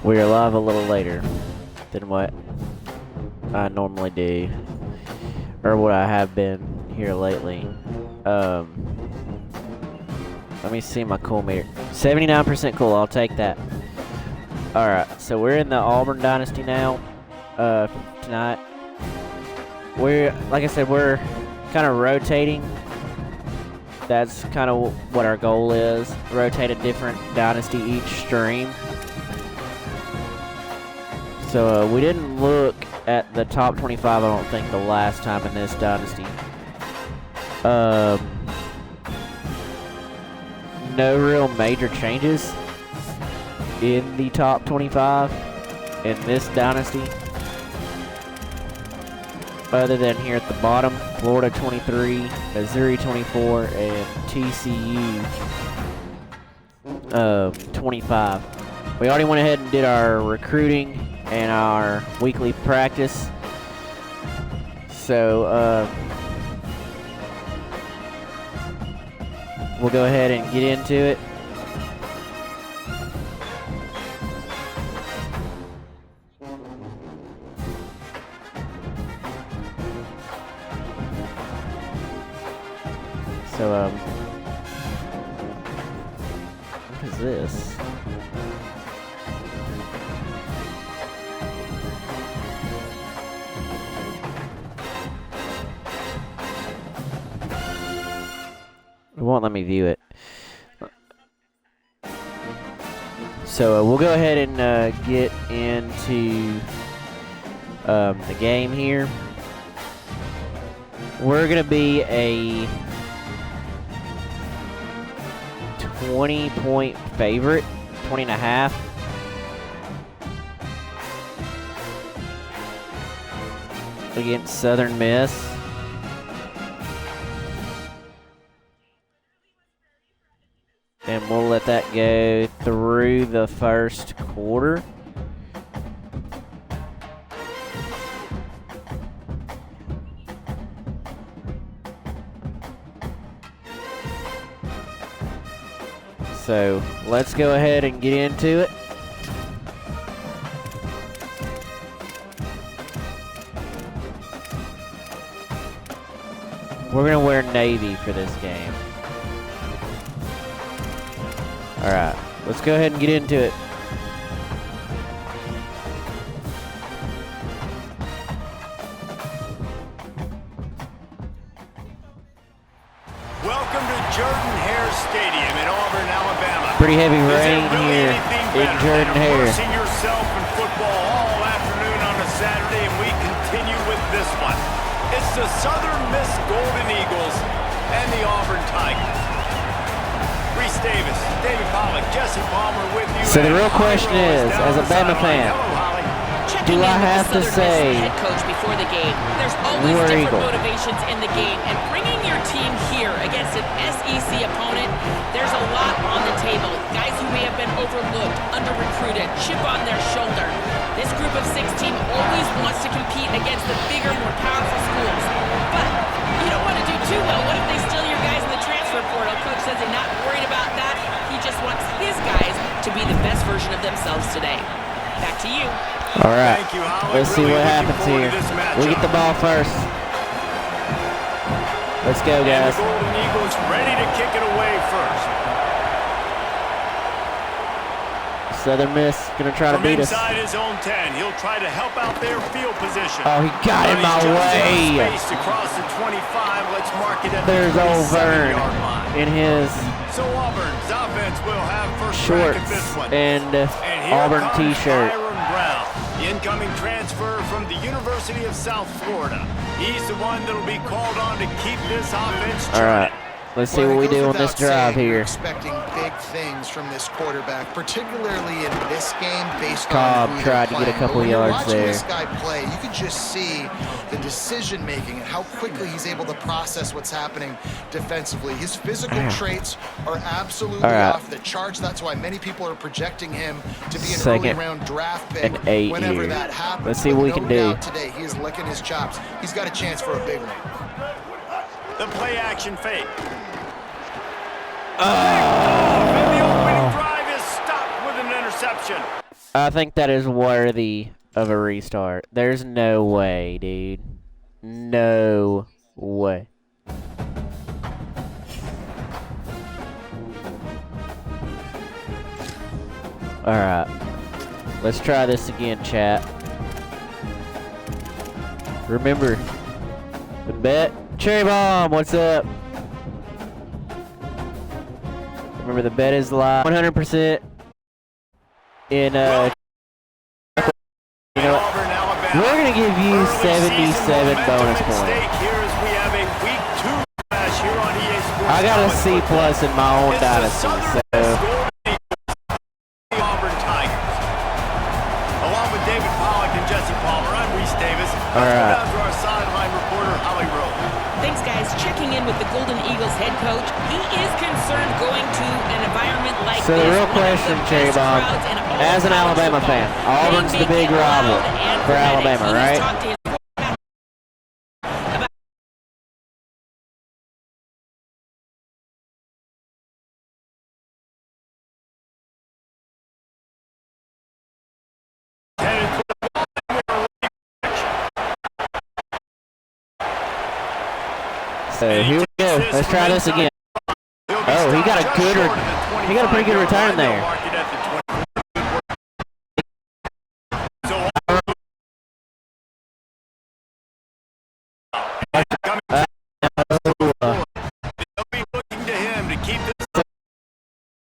We're live a little later than what I normally do, or what I have been here lately. Let me see my cool meter. 79% cool, I'll take that. Alright, so we're in the Auburn Dynasty now, tonight. Like I said, we're kind of rotating. That's kind of what our goal is. Rotate a different dynasty each stream. So we didn't look at the top 25, I don't think, the last time in this dynasty. No real major changes in the top 25 in this dynasty. Other than here at the bottom, Florida 23, Missouri 24, and TCU 25. We already went ahead and did our recruiting and our weekly practice. So we'll go ahead and get into it. So what is this? It won't let me view it. So we'll go ahead and get into the game here. We're going to be a 20-point favorite, 20.5. Against Southern Miss. And we'll let that go through the first quarter. So let's go ahead and get into it. We're going to wear navy for this game. Alright, let's go ahead and get into it. Welcome to Jordan-Hare Stadium in Auburn, Alabama. Pretty heavy rain here in Jordan-Hare. Immersing yourself in football all afternoon on a Saturday, and we continue with this one. It's the Southern Miss Golden Eagles and the Auburn Tigers. Reese Davis, David Pollock, Jesse Palmer with you. So the real question is, as a Bama fan, do I have to say head coach before the game? There's always different motivations in the game, and bringing your team here against an SEC opponent, there's a lot on the table. Guys who may have been overlooked, under-recruited, chip on their shoulder. This group of 6 team always wants to compete against the bigger, more powerful schools. But you don't want to do too well. What if they steal your guys in the transfer portal? Coach says he's not worried about that. He just wants his guys to be the best version of themselves today. Back to you. All right, let's see what happens here. We get the ball first. Let's go, guys. And the Golden Eagles ready to kick it away first. Southern Miss gonna try to beat us. Inside his own 10, he'll try to help out their field position. Oh, he got in my way. Across the 25. Let's mark it at There's old Vern in his Auburn's offense will have first shorts and Auburn t-shirt. The incoming transfer from the University of South Florida. He's the one that'll be called on to keep this offense all right, let's see what we do on this drive here. Expecting big things from this quarterback, particularly in this game, based Cobb on who tried to they're get a couple playing. yards When you're watching there. this guy play, you can just see the decision making and how quickly he's able to process what's happening defensively. His physical traits are absolutely off the charts. That's why many people are projecting him to be an early round draft pick and 8 whenever here. that happens. Let's see what we can do. Today, he is licking his chops. He's got a chance for a big one. The play action fake. Oh. And the opening drive is stopped with an interception. I think that is worthy of a restart. There's no way, dude. No way. Alright. Let's try this again, chat. Remember, the bet. Cherry Bomb, what's up? Remember, the bet is live. 100% in, you know what? We're going to give you 77 bonus points. I got a C+ in my own Dynasty, so... Alright. Thanks, guys. Checking in with the Golden Eagles head coach. He is concerned going to an environment like this. So the real question, Cherry Bomb, as an Alabama fan, Auburn's the big rival for Alabama, right? So here we go. Let's try this again. Oh, he got a pretty good return there.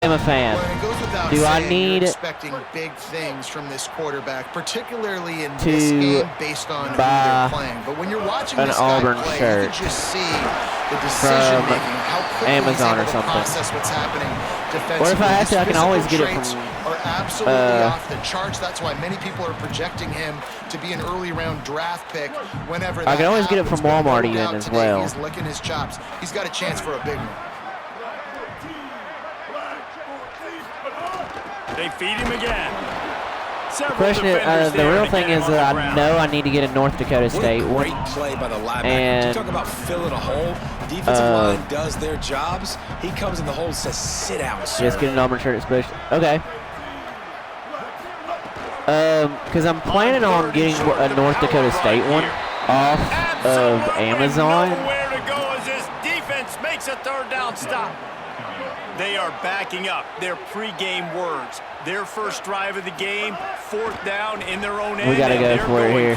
I'm a fan. Do I need expecting big things from this quarterback, particularly in this game based on who they're playing? But when you're watching an this Auburn guy play, shirt you can just see the decision making, how quickly Amazon he's or able to something. process what's happening defensively. Or if I have to, I can always get it Traits from are absolutely off the charts. That's why many people are projecting him to be an early round draft pick. Whenever I can always get it happens, from but no Walmart even doubt as today well. He's licking his chops. He's got a chance for a big one. They feed him again. Question is, the real thing is that I know I need to get a North Dakota State one. Great play by the linebacker. And you talk about filling a hole. Defensive line does their jobs. He comes in the hole and says, "Sit down, sir." Just get an Auburn shirt, especially. Okay. Because I'm planning on getting a North Dakota State one off of Amazon. Nowhere to go as this defense makes a third down stop. They are backing up their pregame words. Their first drive of the game, 4th down in their own end. We gotta go for it here.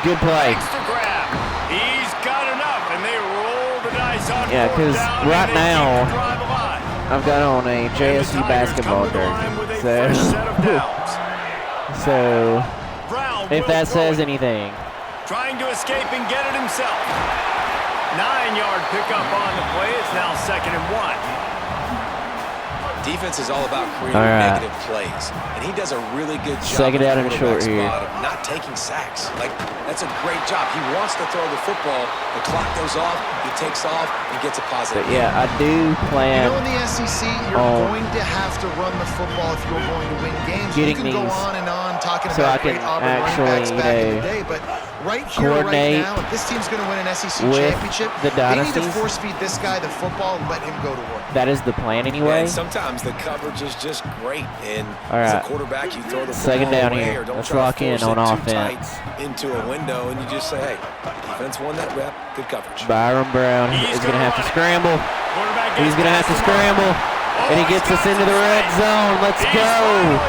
Good play. Extra grab. He's got enough, and they roll the dice on 4th because down, right and they now, keep the drive alive. I've got on a JSU basketball jersey. So if that says anything. Trying to escape and get it himself. 9-yard pickup on the play. It's now 2nd and 1. Defense is all about creating negative plays, and he does a really good job. 2nd down and short here. Of not taking sacks. Like, that's a great job. He wants to throw the football. The clock goes off. He takes off and gets a positive. But yeah, I do plan. You know, in the SEC, you're going to have to run the football if you're going to win games. You can go on and on talking so about I can great Auburn running backs back in the day, but right here, right now, if this team's going to win an SEC championship, the they need to force feed this guy the football and let him go to work. That is the plan anyway. And sometimes the coverage is just great, and as a quarterback, you throw the football 2nd down away, here. or don't Let's try lock to in force on it too offense. tight into a window, and you just say, "Hey, defense won that rep. Good coverage." Byron Brown is going to have to scramble. He's going to have to scramble, and he gets us into the red zone. Let's go.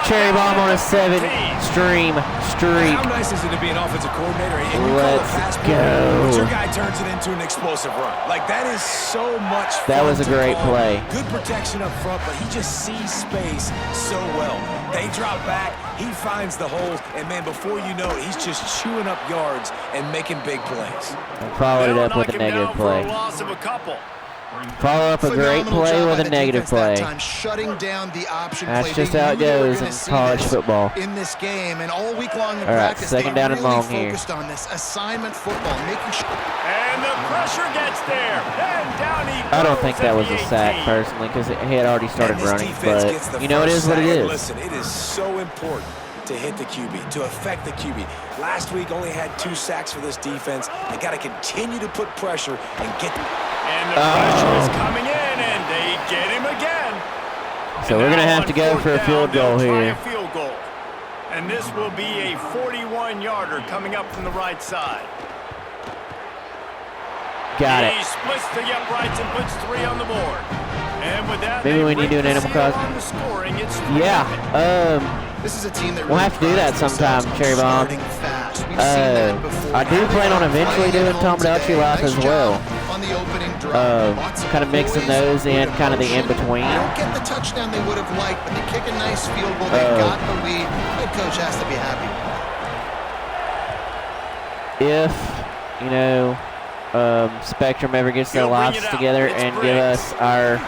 Cherry Bomb on a 7-stream streak. How nice is it to be an offensive coordinator and you call a pass play, but your guy turns it into an explosive run? Like, that is so much fun. That was a great play. Good protection up front, but he just sees space so well. They drop back, he finds the holes, and man, before you know it, he's just chewing up yards and making big plays. And followed it up with a negative play. Follow up a great play with a negative play. That's just how it goes in college football. In this game, and all week long in practice, 2nd down and long here. Focused on this assignment football, making sure. And the pressure gets there. And down he goes. I don't think that was a sack personally because he had already started running, but you know, it is what it is. Listen, it is so important to hit the QB, to affect the QB. Last week only had 2 sacks for this defense. They got to continue to put pressure and get. And the pressure is coming in, and they get him again. So we're going to have to go for a field goal here. Field goal. And this will be a 41-yarder coming up from the right side. Got it. He splits the uprights and puts 3 on the board. And with that, maybe we need to do an Animal Crossing. Yeah. This is a team that we'll have to do that sometime, Cherry Bomb. I do plan on eventually doing Tomodachi Life as well. Kind of mixing those in, kind of the in-between. They don't get the touchdown they would have liked, but they kick a nice field goal. They got the lead. Head coach has to be happy. If, you know, Spectrum ever gets their lives together and give us our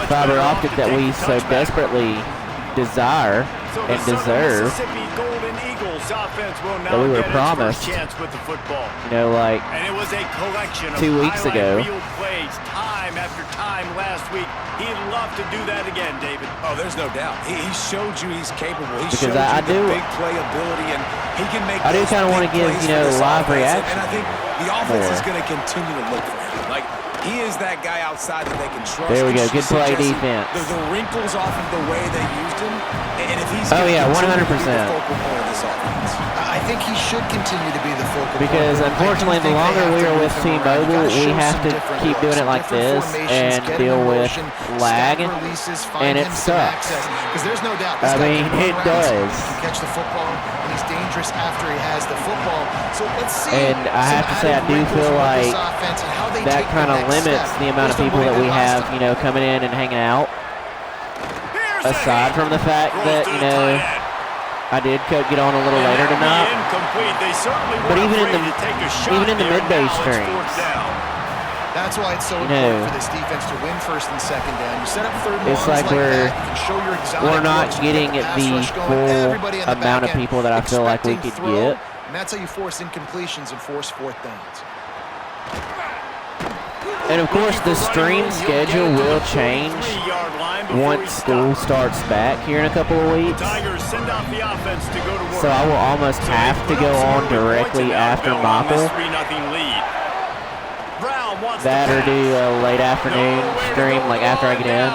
fiber optic that we so desperately desire and deserve, that we were promised, you know, like 2 weeks ago. Time after time last week. He'd love to do that again, David. Oh, there's no doubt. He showed you he's capable. He because showed I you do, the big playability, and he can make. I do kind of want to give, you know, live reaction. And I think the offense is going to continue to look for him. Like, he is that guy outside that they can trust. There we go. Good play defense. The wrinkles off of the way they used him, and if he's 100%. the focal point of this offense. I think he should continue to be the focal point. Because unfortunately, the longer we are with T-Mobile, we have to keep doing it like this and deal with lag, and it sucks. Because there's no doubt. I mean, it does. He can catch the football, and he's dangerous after he has the football. So let's see. And I have to say, I do feel like that kind of limits the amount of people that we have, you know, coming in and hanging out. Aside from the fact that, you know, I did get on a little later tonight, but even in the midday streams, that's why it's so important for this defense to win first and second down. You set up third and it's like we're not getting the full amount of people that I feel like we could get. And that's how you force incompletions and force fourth downs. And of course, the stream schedule will change once school starts back here in a couple of weeks. So I will almost have to go on directly after Michael. That or do a late afternoon stream, like after I get in.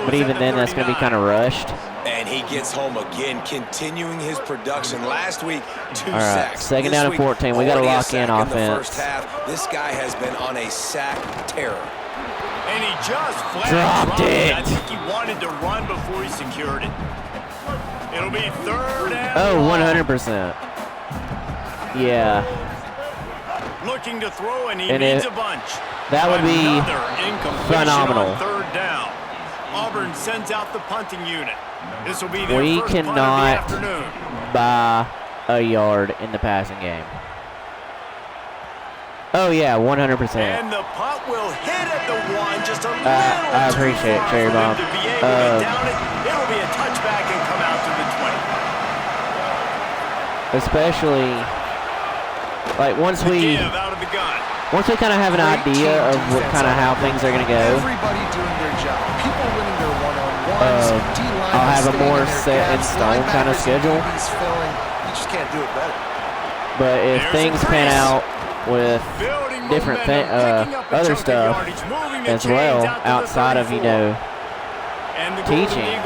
But even then, that's going to be kind of rushed. And he gets home again, continuing his production. Last week, 2 All right, sacks. second down and 14. We got to lock in offense. First half. This guy has been on a sack terror. And he just dropped it. I think he wanted to run before he secured it. It'll be third and 100%. Yeah. Looking to throw, and he needs a bunch. That would be phenomenal. Third down. Auburn sends out the punting unit. This will be their first cannot punt of the afternoon. Buy a yard in the passing game. Oh yeah, 100%. And the punt will hit at the 1, just a little I appreciate it, Cherry Bomb. to be able to down it. It'll be a touchback and come out to the 20. Especially, like once we kind of have an idea of what kind of how things are going to go. Everybody doing their job. People winning their one-on-ones. I'll have a more set in stone kind of schedule. You just can't do it better. But if things pan out with different other stuff as well outside of, you know, teaching,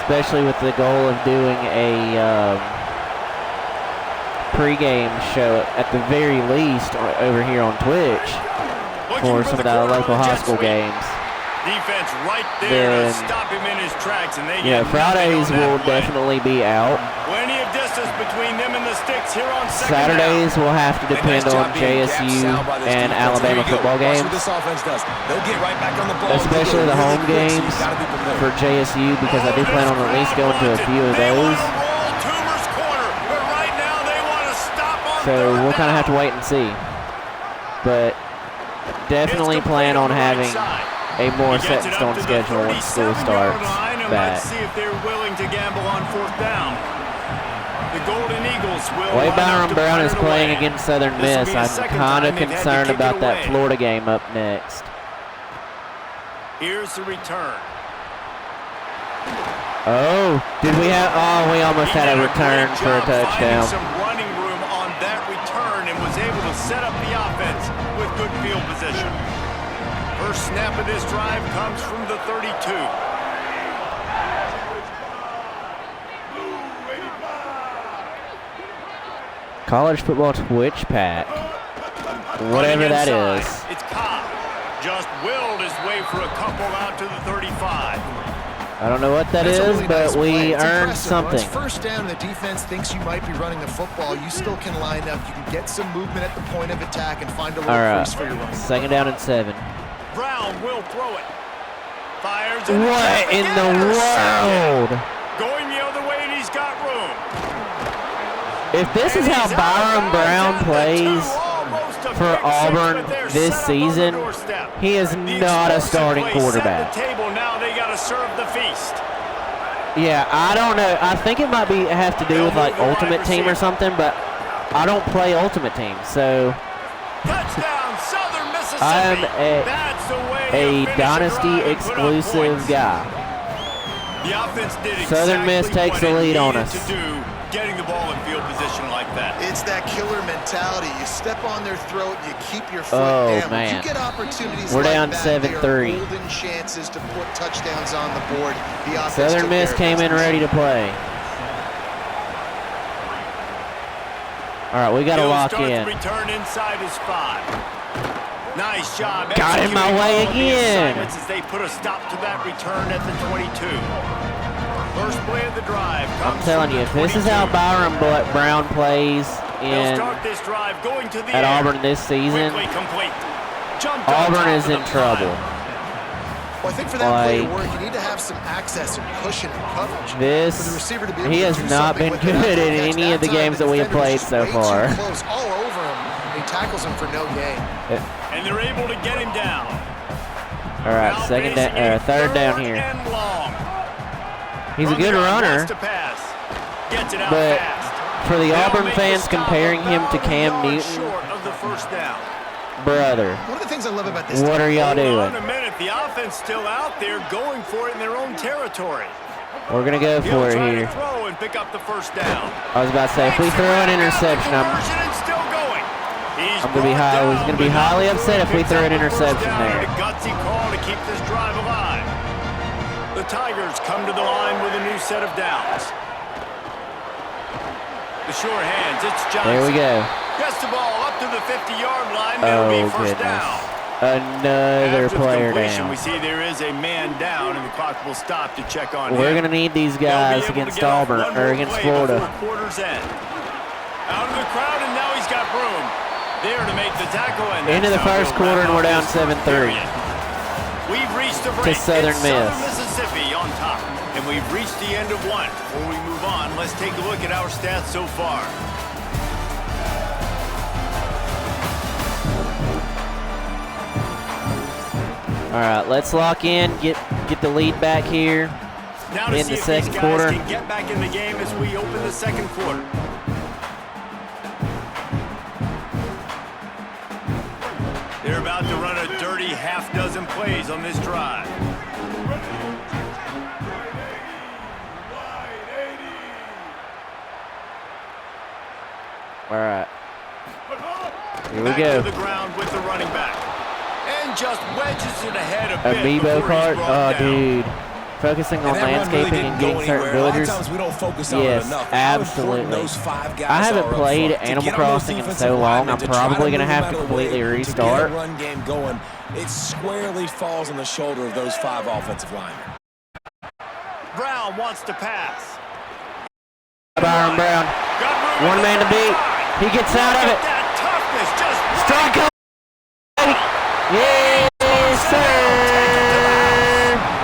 especially with the goal of doing a pregame show at the very least over here on Twitch for some of the local high school games. Defense right there to stop him in his tracks, and they Fridays will definitely be out. Plenty of distance between them and the sticks here on Saturdays will have to depend on JSU and Alabama football games, especially the home games for JSU, because I do plan on at least going to a few of those. So we'll kind of have to wait and see, but definitely plan on having a more set in stone schedule when school starts back. Let's see if they're willing to gamble on fourth down. The Golden Eagles will. Wade Byron Brown is playing against Southern Miss. I'm kind of concerned about that Florida game up next. Here's the return. Oh, did we have? Oh, we almost had a return for a touchdown. Some running room on that return and was able to set up the offense with good field position. First snap of this drive comes from the 32. College football Twitch pack. Whatever that is. It's Cobb. Just willed his way for a couple out to the 35. I don't know what that is, really but nice we earned It's something. first down, and the defense thinks you might be running the football. You still can line up. You can get some movement at the point of attack and find a little crease for your run. 2nd down and 7. Brown will throw it. Fires. What in the world? Going the other way, and he's got room. If this is how Byron Brown plays for Auburn this season, he is not a starting quarterback. Now they got to serve the feast. Yeah, I don't know. I think it might have to do with like Ultimate Team or something, but I don't play Ultimate Team, so Touchdown, Southern Mississippi. I am a Dynasty exclusive guy. The offense did exactly Southern Miss takes the lead on us. To do, getting the ball in field position like that. It's that killer mentality. You step on their throat, you keep your foot down. Man. You get opportunities We're like down that, 7-3. golden chances to put touchdowns on the board. The offense Southern Miss came in ready to play. All right, we got to lock in. Return inside his 5. Nice job. Got in my way again. As they put a stop to that return at the 22. First play of the drive. I'm telling you, if this is how Byron Brown plays at Auburn this season, Auburn is in trouble. Well, I think for that play to work, you need to have some access and cushion and coverage. He has not been good in any of the games that we have played so far. Close all over him. He tackles him for no gain. And they're able to get him down. All right, 3rd down here. He's a good runner, but for the Auburn fans comparing him to Cam Newton, brother, one of the things I love about this, what are y'all doing? The offense still out there going for it in their own territory. We're gonna go for it here. Throw and pick up the first down. I was about to say, if we throw an interception, I'm gonna be highly upset if we throw an interception there. A gutsy call to keep this drive alive. The Tigers come to the line with a new set of downs. The sure hands, it's Johnson. There we go. Gets the ball up to the 50-yard line. It'll be first down. Another player down. We see there is a man down, and the clock will stop to check on him. We're going to need these guys against Auburn, or against Florida. Quarter's end. Out of the crowd, and now he's got room. There to make the tackle. And into the first quarter, and we're down 7-3. We've reached the break. To Southern Miss. Southern Mississippi on top. And we've reached the end of one. Before we move on, let's take a look at our stats so far. All right, let's lock in, get the lead back here in the second quarter. Can get back in the game as we open the second quarter. They're about to run a dirty half-dozen plays on this drive. All right, here we back go. To the ground with the running back. And just wedges it ahead a bit. Amiibo card? Oh, dude. Focusing on landscaping and getting certain villagers. Yes, absolutely. I haven't played Animal Crossing in so long, I'm probably going to have to completely restart. Run game going, it squarely falls on the shoulder of those 5 offensive linemen. Brown wants to pass. Byron Brown. One man to beat. He gets out of it. Strike. Yes, sir.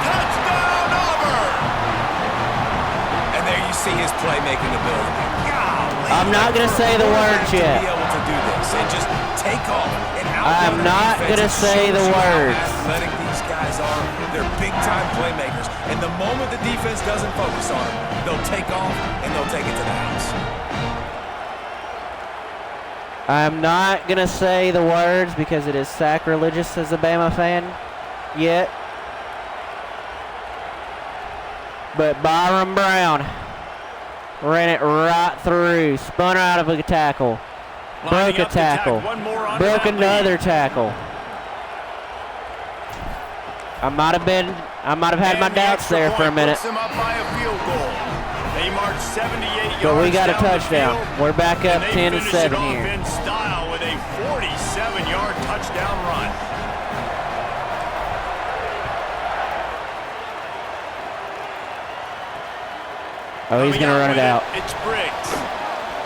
Touchdown, Auburn. And there you see his playmaking ability. I'm not going to say the words yet. Be able to do this and just take off. I'm not going to say the words. Athletic these guys are, they're big-time playmakers. And the moment the defense doesn't focus on them, they'll take off and they'll take it to the house. I'm not going to say the words because it is sacrilegious as a Bama fan yet. But Byron Brown ran it right through, spun out of a tackle, broke a tackle, broke another tackle. I might have had my doubts there for a minute. They marched 78 yards. But we got a down the touchdown. field, We're back up and 10 to they 7 finish it off here. in style with a 47-yard touchdown run. Oh, he's going to run it out. It's Briggs.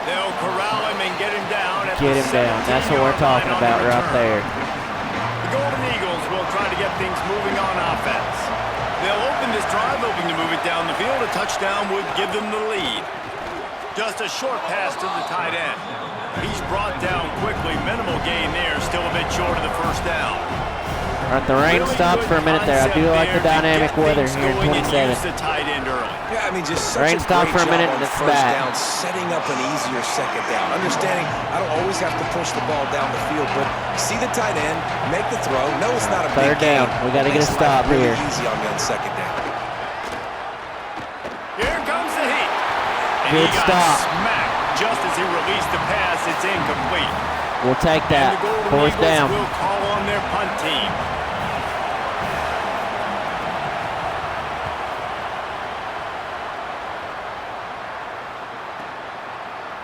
They'll corral him and get him down. Get him down. That's what we're talking about right there. The Golden Eagles will try to get things moving on offense. They'll open this drive, hoping to move it down the field. A touchdown would give them the lead. Just a short pass to the tight end. He's brought down quickly. Minimal gain there. Still a bit short of the first down. All right, the rain stopped for a minute there. I do like the dynamic weather here in 27. Yeah, I mean, just such rain a stopped great for a minute job and on it's first back. down, setting up an easier second down. Understanding I don't always have to push the ball down the field, but see the tight end, make the throw. No, it's not a big Third down. gain. We got to get a Makes stop life really here. easy on you on second down. Here comes the heat. And Good he got stop. smacked just as he released the pass. It's incomplete. We'll take that. And the Golden Fourth Eagles down. will call on their punt team.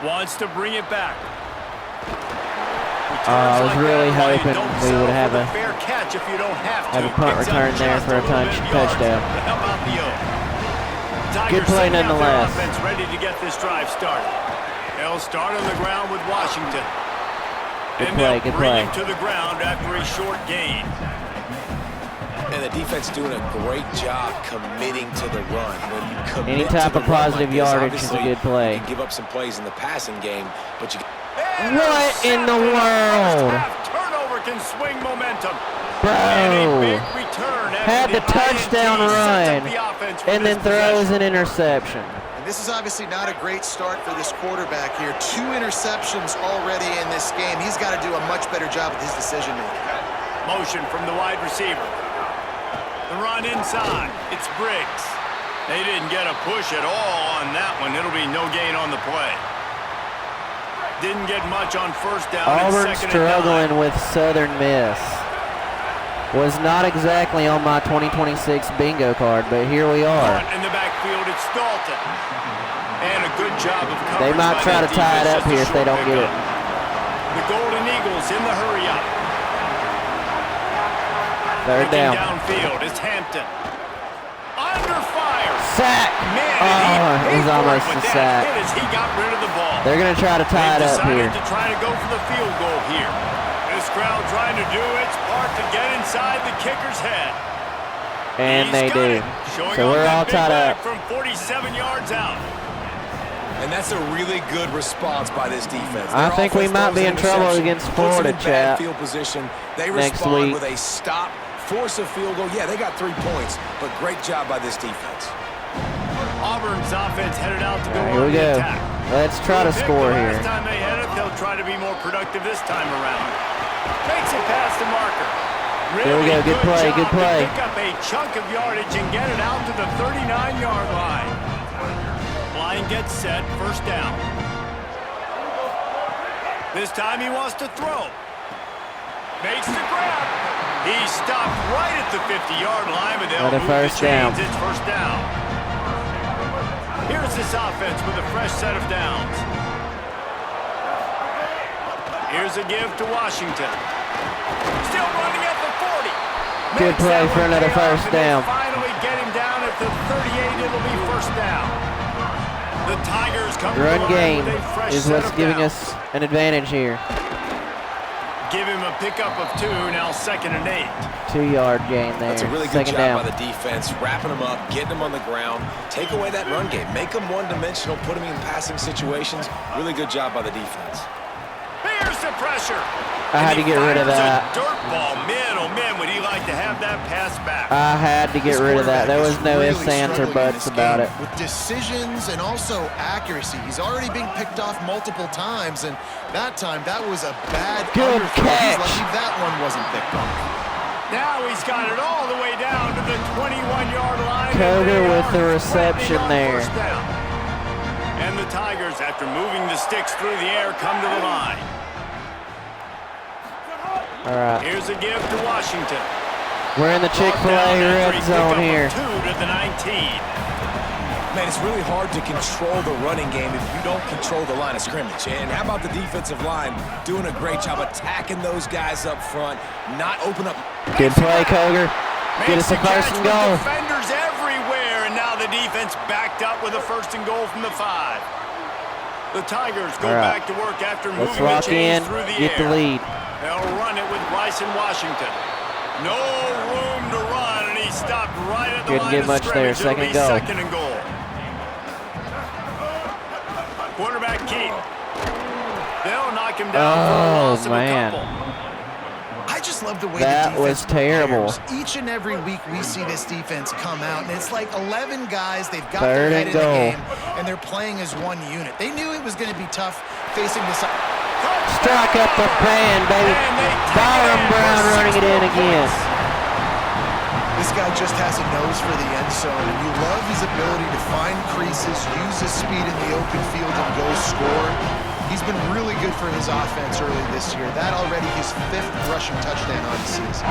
Wants to bring it back. I was really hoping we would have a fair catch if you don't have punt return there for a touchdown. Good play nonetheless. Offense ready to get this drive started. They'll start on the ground with Washington. Good and play, they'll good bring play. him to the ground after a short gain. And the defense doing a great job committing to the run. When you commit Any to type the of run positive like this, yardage is a obviously, good play. You can give up some plays in the passing game, but you What in the world? Turnover can swing momentum. Bro. And a big return after Had the touchdown INT sets up run the offense for and then this throws possession. an interception. And this is obviously not a great start for this quarterback here. 2 interceptions already in this game. He's got to do a much better job with his decision-making. Motion from the wide receiver. The run inside. It's Briggs. They didn't get a push at all on that one. It'll be no gain on the play. Didn't get much on first down. Auburn It's 2nd and 9. struggling with Southern Miss. Was not exactly on my 2026 bingo card, but here we are. In the backfield, it's Dalton. And a good job of coverage. They might by try that to tie it defense. up Just a here if they short don't get it. pickup. The Golden Eagles in the hurry-up. Third Looking down. downfield, it's Hampton. Under fire. Sack! Man, Oh, it was almost a sack. As he got rid of the ball. They're going to try to tie it up here. To try to go for the field goal here. This crowd trying to do its part to get inside the kicker's head. And they He's got do. it. Showing So off we're that all big tied leg up. from 47 yards out. And that's a really good response by this defense. I Their think we offense might throws be an in trouble interception, against puts Florida, them in bad chat. field position. They Next respond week. with a stop, force a field goal. Yeah, they got 3 points, but great job by this defense. Auburn's offense headed out to go Here on we the go. attack. Let's try to score here. Last time they had it, they'll try to be more productive this time around. Makes it past the marker. There we go. Good play, job good play. to pick up a chunk of yardage and get it out to the 39-yard line. Line gets set, first down. This time he wants to throw. Makes the grab. He stopped right at the 50-yard line, but they'll Another move first the chains. down. It's first down. Here's this offense with a fresh set of downs. Here's a give to Washington. Still running at the 40. Good Makes play that for one another pay off, first and they down. finally get him down at the 38. It'll be first down. The Tigers come to the Run line game with a fresh is set what's of giving downs. us an advantage here. Give him a pickup of 2, now 2nd and 8. 2-yard gain there. That's a really good Second job down. by the defense, wrapping them up, getting them on the ground, take away that run game, make them one-dimensional, put them in passing situations. Really good job by the defense. Here's the pressure. I had to get rid of that. A dirt ball. Man, oh man, would he like to have that pass back. I had to get This rid of that. There was no quarterback is ifs, really ands, or struggling in buts this about game it. With decisions and also accuracy. He's already being picked off multiple times, and that time, that was a bad Good underthrow. He's catch. lucky that one wasn't picked off. Now he's got it all the way down to the 21-yard line. Koger with the reception there. First down. And the Tigers, after moving the sticks through the air, come to the line. All right. Here's a give to Washington. We're in the Chick-fil-A red zone here. 2 to the 19. Man, it's really hard to control the running game if you don't control the line of scrimmage. And how about the defensive line doing a great job attacking those guys up front, not open up. Good play, Koger. Get us a first and goal. Defenders everywhere, and now the defense backed up with a first and goal from the 5. The Tigers go back to work after moving the chains through the air. Get the lead. They'll run it with Rice and Washington. No room to run, and he stopped right at the line Couldn't get of much there. scrimmage. Second goal. Second and goal. Quarterback keep. They'll knock him down for a loss of a couple. I just love the way that the defense was terrible. prepares. Each and every week we see this defense come out, and it's like 11 guys. They've got Third their head and in the goal. game, and they're playing as one unit. They knew it was going to be tough facing this. Strike up the band, baby. Byron Brown running it in again. This guy just has a nose for the end zone, and you love his ability to find creases, use his speed in the open field, and go score. He's been really good for his offense early this year. That already his 5th rushing touchdown on the season.